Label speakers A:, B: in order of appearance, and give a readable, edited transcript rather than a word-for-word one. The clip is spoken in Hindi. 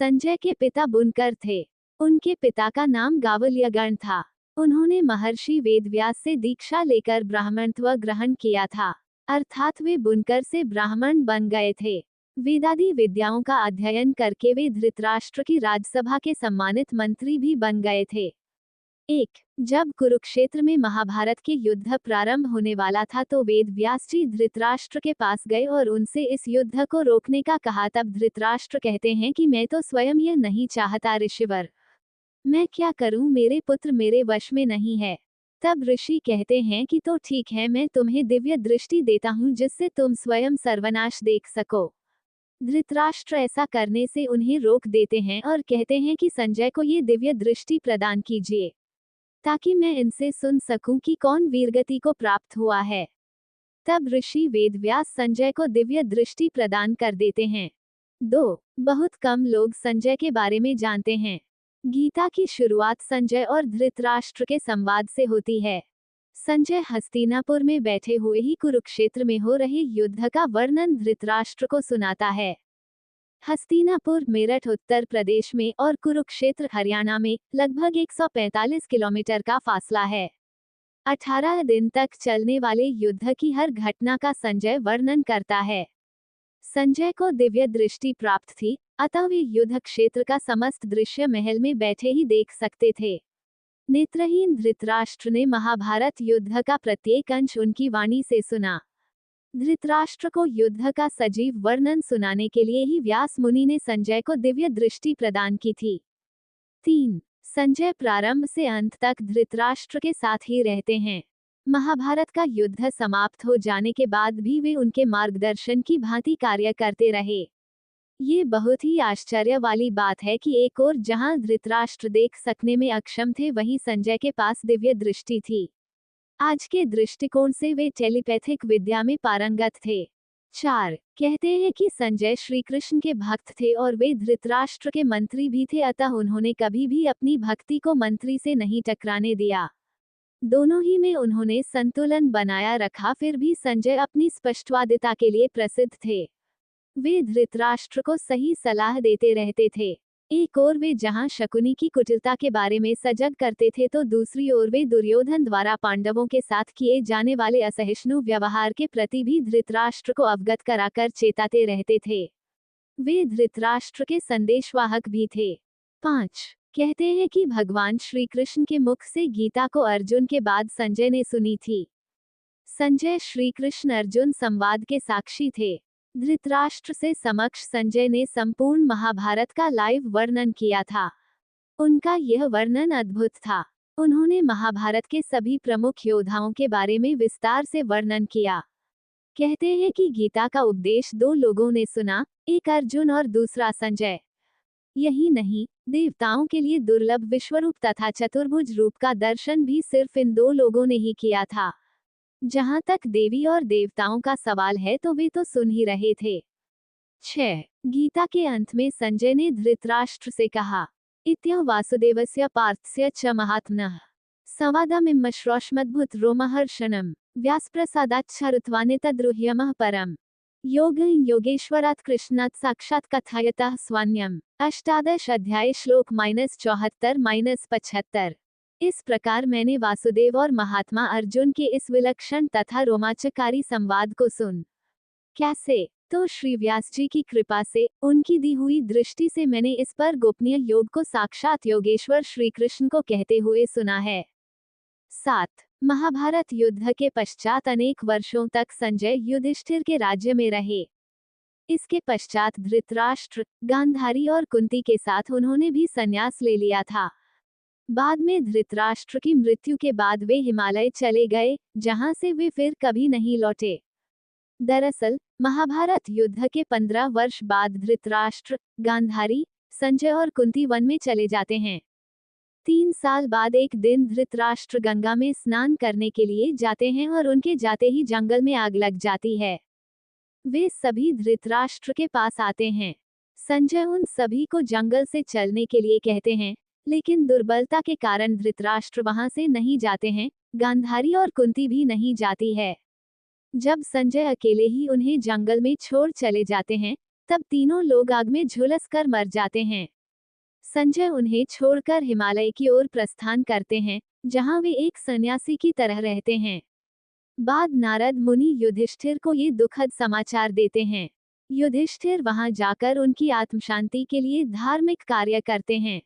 A: संजय के पिता बुनकर थे। उनके पिता का नाम गावल्यगण था। उन्होंने महर्षि वेदव्यास से दीक्षा लेकर ब्राह्मणत्व ग्रहण किया था, अर्थात वे बुनकर से ब्राह्मण बन गए थे। वेदादि विद्याओं का अध्ययन करके वे धृतराष्ट्र की राजसभा के सम्मानित मंत्री भी बन गए थे। एक जब कुरुक्षेत्र में महाभारत के युद्ध प्रारंभ होने वाला था तो वेदव्यास जी धृतराष्ट्र के पास गए और उनसे इस युद्ध को रोकने का कहा। तब धृतराष्ट्र कहते हैं कि मैं तो स्वयं यह नहीं चाहता ऋषिवर, मैं क्या करूं, मेरे पुत्र मेरे वश में नहीं है। तब ऋषि कहते हैं कि तो ठीक है, मैं तुम्हें दिव्य दृष्टि देता हूं जिससे तुम स्वयं सर्वनाश देख सको। धृतराष्ट्र ऐसा करने से उन्हें रोक देते हैं और कहते हैं कि संजय को ये दिव्य दृष्टि प्रदान कीजिए ताकि मैं इनसे सुन सकूं कि कौन वीरगति को प्राप्त हुआ है। तब ऋषि वेदव्यास संजय को दिव्य दृष्टि प्रदान कर देते हैं। 2 बहुत कम लोग संजय के बारे में जानते हैं। गीता की शुरुआत संजय और धृतराष्ट्र के संवाद से होती है। संजय हस्तिनापुर में बैठे हुए ही कुरुक्षेत्र में हो रहे युद्ध का वर्णन धृतराष्ट्र को सुनाता है। हस्तिनापुर मेरठ उत्तर प्रदेश में और कुरुक्षेत्र हरियाणा में लगभग 145 किलोमीटर का फासला है। 18 दिन तक चलने वाले युद्ध की हर घटना का संजय वर्णन करता है। संजय को दिव्य दृष्टि प्राप्त थी, अतः वे युद्ध क्षेत्र का समस्त दृश्य महल में बैठे ही देख सकते थे। नेत्रहीन धृतराष्ट्र ने महाभारत युद्ध का प्रत्येक अंश उनकी वाणी से सुना। धृतराष्ट्र को युद्ध का सजीव वर्णन सुनाने के लिए ही व्यास मुनि ने संजय को दिव्य दृष्टि प्रदान की थी। 3 संजय प्रारंभ से अंत तक धृतराष्ट्र के साथ ही रहते हैं। महाभारत का युद्ध समाप्त हो जाने के बाद भी वे उनके मार्गदर्शन की भांति कार्य करते रहे। ये बहुत ही आश्चर्य वाली बात है कि एक ओर जहां धृतराष्ट्र देख सकने में अक्षम थे, वहीं संजय के पास दिव्य दृष्टि थी। आज के दृष्टिकोण से वे टेलीपैथिक विद्या में पारंगत थे। 4 कहते हैं कि संजय श्री कृष्ण के भक्त थे और वे धृतराष्ट्र के मंत्री भी थे, अतः उन्होंने कभी भी अपनी भक्ति को मंत्री से नहीं टकराने दिया। दोनों ही में उन्होंने संतुलन बनाया रखा। फिर भी संजय अपनी स्पष्टवादिता के लिए प्रसिद्ध थे। वे धृतराष्ट्र को सही सलाह देते रहते थे। एक ओर वे जहां शकुनी की कुटिलता के बारे में सजग करते थे तो दूसरी ओर वे दुर्योधन द्वारा पांडवों के साथ किए जाने वाले असहिष्णु व्यवहार के प्रति भी धृतराष्ट्र को अवगत कराकर चेताते रहते थे। वे धृतराष्ट्र के संदेशवाहक भी थे। 5 कहते हैं कि भगवान श्री कृष्ण के मुख से गीता को अर्जुन के बाद संजय ने सुनी थी। संजय श्री कृष्ण अर्जुन संवाद के साक्षी थे। धृतराष्ट्र से समक्ष संजय ने संपूर्ण महाभारत का लाइव वर्णन किया था। उनका यह वर्णन अद्भुत था। उन्होंने महाभारत के सभी प्रमुख योद्धाओं के बारे में विस्तार से वर्णन किया। कहते हैं कि गीता का उपदेश 2 लोगों ने सुना, एक अर्जुन और दूसरा संजय। यही नहीं, देवताओं के लिए दुर्लभ विश्वरूप तथा चतुर्भुज रूप का दर्शन भी सिर्फ इन 2 लोगों ने ही किया था। जहां तक देवी और देवताओं का सवाल है तो वे तो सुन ही रहे थे। 6 गीता के अंत में संजय ने धृतराष्ट्र से कहा, इत्यं वासुदेवस्य पार्थस्य च महात्मनः संवादमिम श्रोष्मद्भुत रोमहर्षणम् व्यासप्रसादाच्छरुत्वानितद्रुह्यमः परम् योग योगेश्वरात् कृष्णात् साक्षात् कथायतः स्वान्यम्। 18 अध्याय श्लोक -74-75। इस प्रकार मैंने वासुदेव और महात्मा अर्जुन के इस विलक्षण तथा रोमांचकारी संवाद को सुन। कैसे? तो श्री व्यास जी की कृपा से, उनकी दी हुई दृष्टि से मैंने इस पर गोपनीय योग को साक्षात योगेश्वर श्री कृष्ण को कहते हुए सुना है। 7 महाभारत युद्ध के पश्चात अनेक वर्षों तक संजय युधिष्ठिर के राज्य में रहे। इसके पश्चात धृतराष्ट्र, गांधारी और कुंती के साथ उन्होंने भी संन्यास ले लिया था। बाद में धृतराष्ट्र की मृत्यु के बाद वे हिमालय चले गए, जहां से वे फिर कभी नहीं लौटे। दरअसल महाभारत युद्ध के 15 वर्ष बाद धृतराष्ट्र, गांधारी, संजय और कुंती वन में चले जाते हैं। 3 साल बाद एक दिन धृतराष्ट्र गंगा में स्नान करने के लिए जाते हैं और उनके जाते ही जंगल में आग लग जाती है। वे सभी धृतराष्ट्र के पास आते हैं। संजय उन सभी को जंगल से चलने के लिए कहते हैं, लेकिन दुर्बलता के कारण धृतराष्ट्र वहां से नहीं जाते हैं। गांधारी और कुंती भी नहीं जाती है। जब संजय अकेले ही उन्हें जंगल में छोड़ चले जाते हैं, तब तीनों लोग आग में झुलस कर मर जाते हैं। संजय उन्हें छोड़कर हिमालय की ओर प्रस्थान करते हैं, जहां वे एक सन्यासी की तरह रहते हैं। बाद नारद मुनि युधिष्ठिर को ये दुखद समाचार देते हैं। युधिष्ठिर वहां जाकर उनकी आत्मशांति के लिए धार्मिक कार्य करते हैं।